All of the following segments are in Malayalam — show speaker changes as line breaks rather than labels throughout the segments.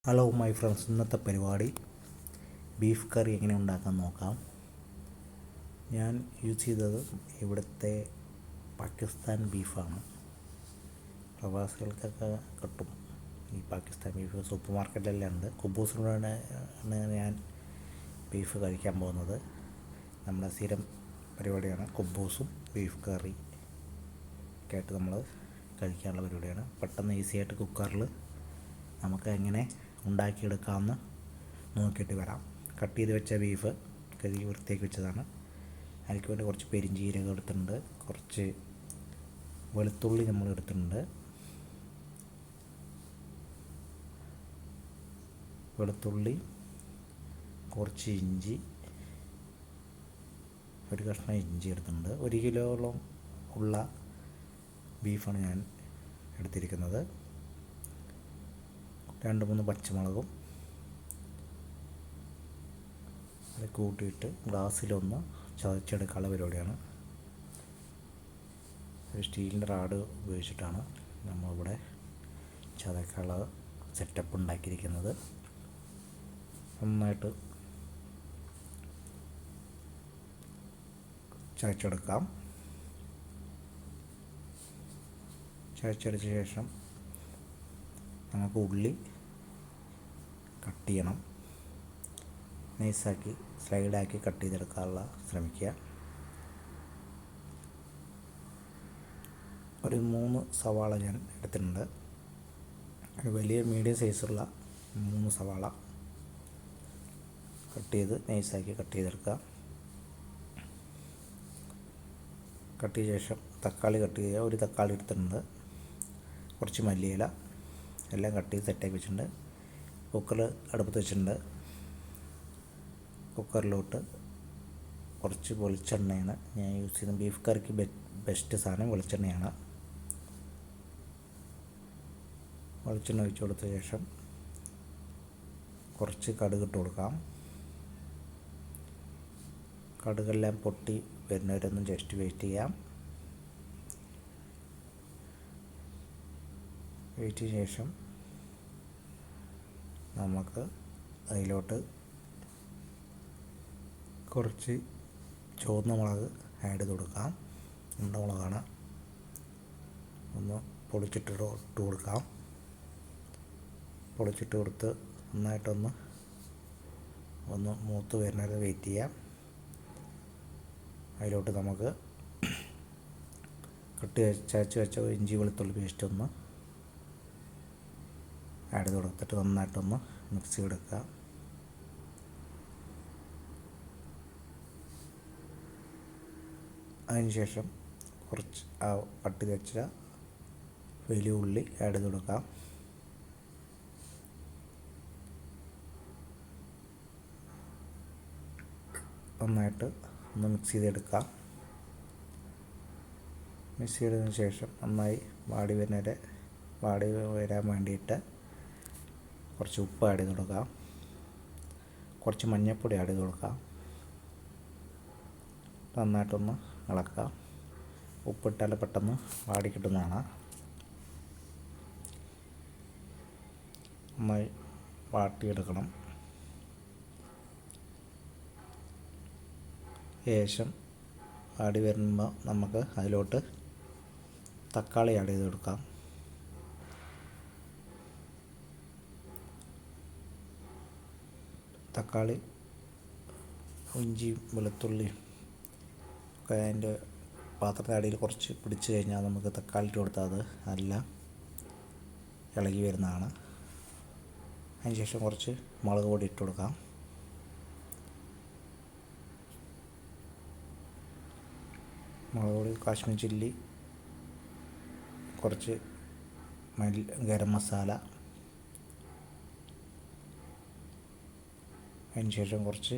ഹലോ മൈ ഫ്രണ്ട്സ്, ഇന്നത്തെ പരിപാടി ബീഫ് കറി എങ്ങനെ ഉണ്ടാക്കാൻ നോക്കാം. ഞാൻ യൂസ് ചെയ്തത് ഇവിടുത്തെ പാകിസ്ഥാൻ ബീഫാണ്. പ്രവാസികൾക്കൊക്കെ കിട്ടും ഈ പാകിസ്ഥാൻ ബീഫ്, സൂപ്പർ മാർക്കറ്റിലെല്ലാം ഉണ്ട്. കുബൂസിനോടാണ് ഞാൻ ബീഫ് കഴിക്കാൻ പോകുന്നത്. നമ്മുടെ സ്ഥിരം പരിപാടിയാണ് കുബൂസും ബീഫ് കറി ഒക്കെ നമ്മൾ കഴിക്കാനുള്ള പരിപാടിയാണ്. പെട്ടെന്ന് ഈസിയായിട്ട് കുക്കറിൽ നമുക്ക് എങ്ങനെ ഉണ്ടാക്കിയെടുക്കാമെന്ന് നോക്കിയിട്ട് വരാം. കട്ട് ചെയ്ത് വെച്ച ബീഫ് കഴുകി വൃത്തിയാക്കി വെച്ചതാണ്. അതിലേക്ക് വേണ്ടി കുറച്ച് പെരിഞ്ചീരകം എടുത്തിട്ടുണ്ട്, കുറച്ച് വെളുത്തുള്ളി നമ്മൾ എടുത്തിട്ടുണ്ട്, വെളുത്തുള്ളി, കുറച്ച് ഇഞ്ചി, ഒരു കഷ്ണം ഇഞ്ചി എടുത്തിട്ടുണ്ട്. 1 കിലോളം ഉള്ള ബീഫാണ് ഞാൻ എടുത്തിരിക്കുന്നത്. 2-3 പച്ചമുളകും അത് കൂട്ടിയിട്ട് ഗ്ലാസ്സിലൊന്ന് ചതച്ചെടുക്കാനുള്ള പരിപാടിയാണ്. ഒരു സ്റ്റീലിൻ്റെ റാഡ് ഉപയോഗിച്ചിട്ടാണ് നമ്മളിവിടെ ചതക്കാനുള്ള സെറ്റപ്പ് ഉണ്ടാക്കിയിരിക്കുന്നത്. നന്നായിട്ട് ചതച്ചെടുക്കാം. ചതച്ചെടുത്ത ശേഷം നമുക്ക് ഉള്ളി കട്ട് ചെയ്യണം. നൈസാക്കി സ്ലൈഡാക്കി കട്ട് ചെയ്തെടുക്കാനുള്ള ശ്രമിക്കുക. ഒരു 3 സവാള ഞാൻ എടുത്തിട്ടുണ്ട്. ഒരു വലിയ മീഡിയം സൈസുള്ള 3 സവാള കട്ട് ചെയ്ത് നൈസാക്കി കട്ട് ചെയ്തെടുക്കുക. കട്ട് ചെയ്ത ശേഷം തക്കാളി കട്ട് ചെയ്യുക. ഒരു തക്കാളി എടുത്തിട്ടുണ്ട്, കുറച്ച് മല്ലിയില എല്ലാം കട്ട് ചെയ്ത് സെറ്റാക്കി വെച്ചിട്ടുണ്ട്. കുക്കർ അടുപ്പത്ത് വെച്ചിട്ടുണ്ട്. കുക്കറിലോട്ട് കുറച്ച് വെളിച്ചെണ്ണയാണ് ഞാൻ യൂസ് ചെയ്യുന്നത്. ബീഫ് കറിക്ക് ബെസ്റ്റ് സാധനം വെളിച്ചെണ്ണയാണ്. വെളിച്ചെണ്ണ ഒഴിച്ച് കൊടുത്ത ശേഷം കുറച്ച് കടുക് ഇട്ട് കൊടുക്കാം. കടുകെല്ലാം പൊട്ടി വരുന്നവരൊന്നും ജസ്റ്റ് വെയിറ്റ് ചെയ്യാം. വെയിറ്റിന് ശേഷം നമുക്ക് അതിലോട്ട് കുറച്ച് ചുവന്ന മുളക് ആഡ് ചെയ്ത് കൊടുക്കാം. ഉണ്ടമുളകാണ്. ഒന്ന് പൊളിച്ചിട്ട് കൊടുക്കാം. പൊളിച്ചിട്ട് കൊടുത്ത് നന്നായിട്ടൊന്ന് മൂത്ത് വരുന്നത് വെയിറ്റ് ചെയ്യാം. അതിലോട്ട് നമുക്ക് ചതച്ച് വെച്ച ഇഞ്ചി വെളുത്തുള്ളി പേസ്റ്റ് ഒന്ന് ആഡ് ചെയ്ത് കൊടുത്തിട്ട് നന്നായിട്ടൊന്ന് മിക്സ് ചെയ്തെടുക്കുക. അതിനുശേഷം കുറച്ച് കട്ട് ചെയ്ത് വെച്ച വലിയ ഉള്ളി ആഡ് ചെയ്ത് കൊടുക്കാം. നന്നായിട്ട് ഒന്ന് മിക്സ് ചെയ്തെടുക്കാം. മിക്സ് ചെയ്തതിന് ശേഷം നന്നായി വാടി വരാൻ വേണ്ടിയിട്ട് കുറച്ച് ഉപ്പ് ആഡ് ചെയ്ത് കൊടുക്കാം. കുറച്ച് മഞ്ഞൾപ്പൊടി ആഡ് ചെയ്ത് കൊടുക്കാം. നന്നായിട്ടൊന്ന് ഇളക്കാം. ഉപ്പിട്ടാൽ പെട്ടെന്ന് വാടി കിട്ടുന്നതാണ്. നന്നായി വാട്ടിയെടുക്കണം. ശേഷം വാടി വരുമ്പോൾ നമുക്ക് അതിലോട്ട് തക്കാളി ആഡ് ചെയ്ത് കൊടുക്കാം. തക്കാളി, ഇഞ്ചിയും വെളുത്തുള്ളിയും ഒക്കെ അതിൻ്റെ പാത്രത്തിൻ്റെ അടിയിൽ കുറച്ച് പിടിച്ച് കഴിഞ്ഞാൽ നമുക്ക് തക്കാളി ഇട്ട് കൊടുത്താൽ അത് നല്ല ഇളകി വരുന്നതാണ്. അതിനുശേഷം കുറച്ച് മുളക് പൊടി ഇട്ട് കൊടുക്കാം. മുളക് പൊടി, കാശ്മീർ ചില്ലി, കുറച്ച് ഗരം മസാല, അതിനുശേഷം കുറച്ച്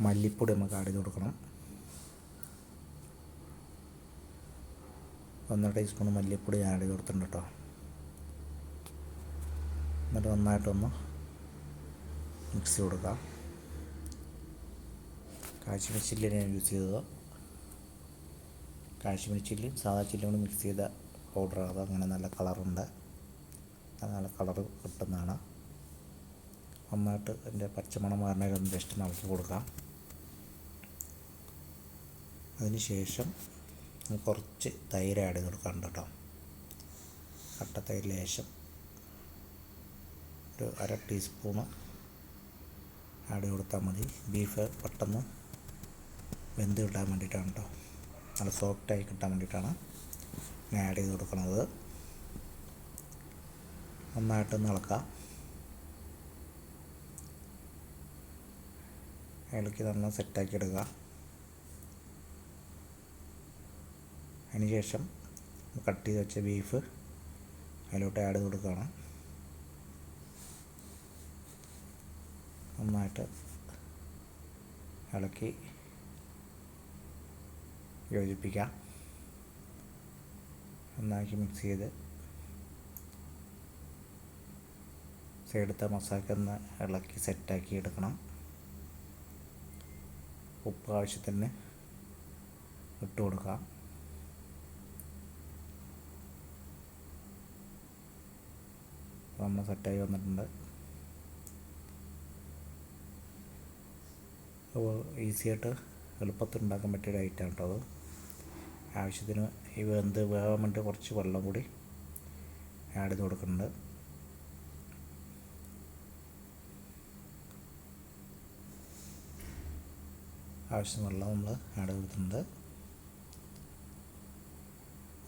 മല്ലിപ്പൊടി നമുക്ക് ആഡ് ചെയ്ത് കൊടുക്കണം. 1 ടീസ്പൂൺ മല്ലിപ്പൊടി ആഡ് ചെയ്ത് കൊടുത്തിട്ടുണ്ട് കേട്ടോ. എന്നിട്ട് നന്നായിട്ടൊന്ന് മിക്സ് ചെയ്ത് കൊടുക്കാം. കാശ്മീർ ചില്ലിയാണ് ഞാൻ യൂസ് ചെയ്തത്. കാശ്മീർ ചില്ലിയും സാധാ ചില്ലിയും കൂടി മിക്സ് ചെയ്ത പൗഡറാണ്. അത് അങ്ങനെ നല്ല കളറുണ്ട്. നല്ല കളറ് കിട്ടുന്നതാണ്. നന്നായിട്ട് അതിൻ്റെ പച്ചമണം മാറുന്നതിന് ജസ്റ്റ് ഇളക്കി കൊടുക്കാം. അതിന് ശേഷം കുറച്ച് തൈര് ആഡ് ചെയ്ത് കൊടുക്കാറുണ്ട് കേട്ടോ. കട്ട തൈര് ലേശം ഒരു 1/2 ടീസ്പൂണ് ആഡ് ചെയ്ത് കൊടുത്താൽ മതി. ബീഫ് പെട്ടെന്ന് വെന്ത് കിട്ടാൻ വേണ്ടിയിട്ടാണ് കേട്ടോ, നല്ല സോഫ്റ്റായി കിട്ടാൻ വേണ്ടിയിട്ടാണ് ഞാൻ ആഡ് ചെയ്ത് കൊടുക്കുന്നത്. നന്നായിട്ടൊന്ന് ഇളക്കാം. ഇളക്കി നന്നായി സെറ്റാക്കി എടുക്കുക. അതിന് ശേഷം കട്ട് ചെയ്ത് വെച്ച ബീഫ് അതിലോട്ട് ആഡ് ചെയ്ത് കൊടുക്കുകയാണ്. നന്നായിട്ട് ഇളക്കി യോജിപ്പിക്കാം. നന്നാക്കി മിക്സ് ചെയ്ത് സൈഡത്തെ മസാല ഒന്ന് ഇളക്കി സെറ്റാക്കി എടുക്കണം. ഉപ്പ് ആവശ്യത്തിന് ഇട്ട് കൊടുക്കാം. നമ്മൾ സെറ്റായി വന്നിട്ടുണ്ട്. അപ്പോൾ ഈസിയായിട്ട് എളുപ്പത്തിൽ ഉണ്ടാക്കാൻ പറ്റിയൊരു ഐറ്റമാണ് കേട്ടോ അത്. ആവശ്യത്തിന് ഈ വെന്ത് വേവാൻ വേണ്ടി കുറച്ച് വെള്ളം കൂടി ആഡ് ചെയ്ത് കൊടുക്കുന്നുണ്ട്. ആവശ്യം വെള്ളം നമ്മൾ ആഡ് ചെയ്തിട്ടുണ്ട്.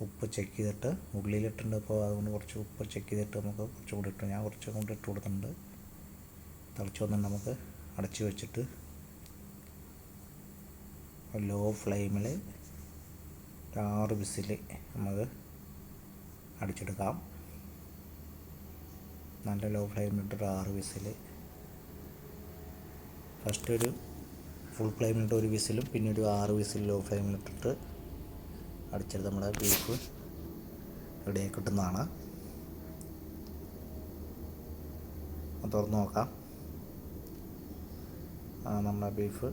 ഉപ്പ് ചെക്ക് ചെയ്തിട്ട് ഉള്ളിലിട്ടുണ്ട്, ഇപ്പോൾ അതുകൊണ്ട് കുറച്ച് ഉപ്പ് ചെക്ക് ചെയ്തിട്ട് നമുക്ക് കുറച്ചും കൂടി ഇട്ടു. ഞാൻ കുറച്ചും കൂടി ഇട്ട് കൊടുത്തിട്ടുണ്ട്. തിളച്ച് വന്നിട്ട് നമുക്ക് അടച്ച് വെച്ചിട്ട് ലോ ഫ്ലെയിമിൽ 6 വിസിൽ നമുക്ക് അടിച്ചെടുക്കാം. നല്ല ലോ ഫ്ലെയിമിലിട്ട് 6 വിസിൽ. ഫസ്റ്റ് ഒരു ഫുൾ ഫ്ലെയിമിലിട്ട് 1 വിസിലും പിന്നെ ഒരു 6 വിസിൽ ലോ ഫ്ലെയിമിലിട്ടിട്ട് അടിച്ചെടുത്ത് നമ്മുടെ ബീഫ് റെഡിയായി കിട്ടുന്നതാണ്. തുറന്ന് നോക്കാം. നമ്മുടെ ബീഫ്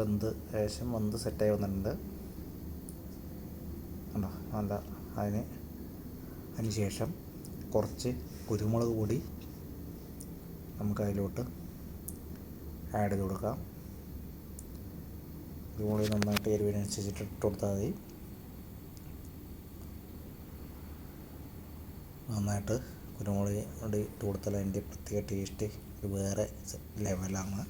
ഏകദേശം വെന്ത് സെറ്റായി വന്നിട്ടുണ്ട്. കണ്ടോ, നല്ല അതിന് ശേഷം കുറച്ച് കുരുമുളക് പൊടി നമുക്ക് അതിലോട്ട് ആഡ് ചെയ്ത് കൊടുക്കാം. കുരുമുളക് നന്നായിട്ട് എരിവിനനുസരിച്ചിട്ട് ഇട്ട് കൊടുത്താൽ മതി. നന്നായിട്ട് കുരുമുളക് പൊടി ഇട്ട് കൊടുത്താൽ അതിൻ്റെ പ്രത്യേക ടേസ്റ്റ് ഒരു വേറെ ലെവലാണ്.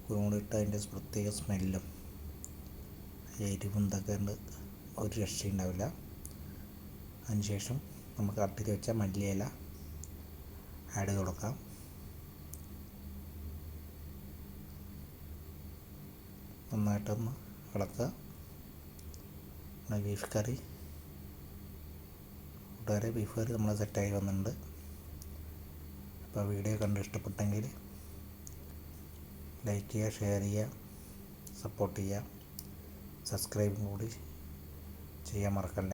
കുരുമുളക് ഇട്ട് അതിൻ്റെ പ്രത്യേക സ്മെല്ലും എരിവും ഇതൊക്കെ ഉണ്ട്, ഒരു രക്ഷയുണ്ടാവില്ല. അതിനുശേഷം നമുക്ക് കട്ട് ചെയ്ത് വെച്ച മല്ലിയില ആഡ് ചെയ്ത് കൊടുക്കാം. നന്നായിട്ടൊന്ന് ഇളക്കുക. ബീഫ് കറി ബീഫ് കറി നമ്മൾ സെറ്റായി വന്നിട്ടുണ്ട്. അപ്പോൾ വീഡിയോ കണ്ട് ഇഷ്ടപ്പെട്ടെങ്കിൽ ലൈക്ക് ചെയ്യുക, ഷെയർ ചെയ്യുക, സപ്പോർട്ട് ചെയ്യുക, സബ്സ്ക്രൈബും കൂടി ചെയ്യാൻ മറക്കല്ല.